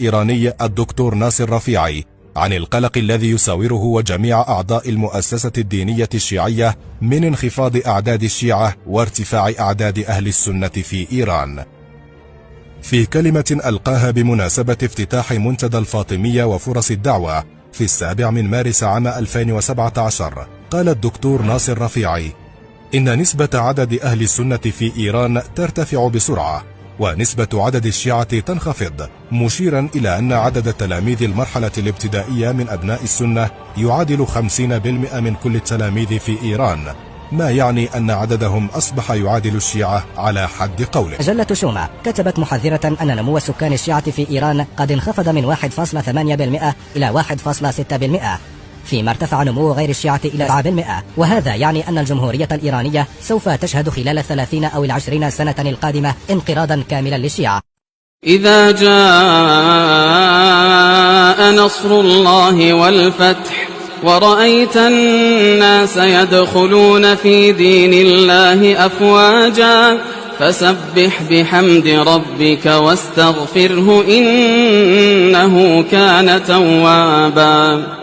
الإيراني الدكتور ناصر رفيعي عن القلق الذي يساوره وجميع أعضاء المؤسسة الدينية الشيعية من انخفاض أعداد الشيعة وارتفاع أعداد أهل السنة في إيران. في كلمة ألقاها بمناسبة افتتاح منتدى الفاطمية وفرص الدعوة في 7 مارس عام 2017، قال الدكتور ناصر رفيعي إن نسبة عدد أهل السنة في إيران ترتفع بسرعة ونسبة عدد الشيعة تنخفض، مشيرا إلى أن عدد تلاميذ المرحلة الابتدائية من أبناء السنة يعادل 50% من كل التلاميذ في إيران، ما يعني أن عددهم أصبح يعادل الشيعة على حد قوله. مجلة شومة كتبت محذرة أن نمو سكان الشيعة في إيران قد انخفض من 1.8% إلى 1.6%، فيما ارتفع نمو غير الشيعة إلى 7%، وهذا يعني أن الجمهورية الإيرانية سوف تشهد خلال 30 أو 20 سنة القادمة انقراضا كاملا للشيعة. إذا جاء نصر الله والفتح ورأيت الناس يدخلون في دين الله أفواجا فسبح بحمد ربك واستغفره إنه كان توابا.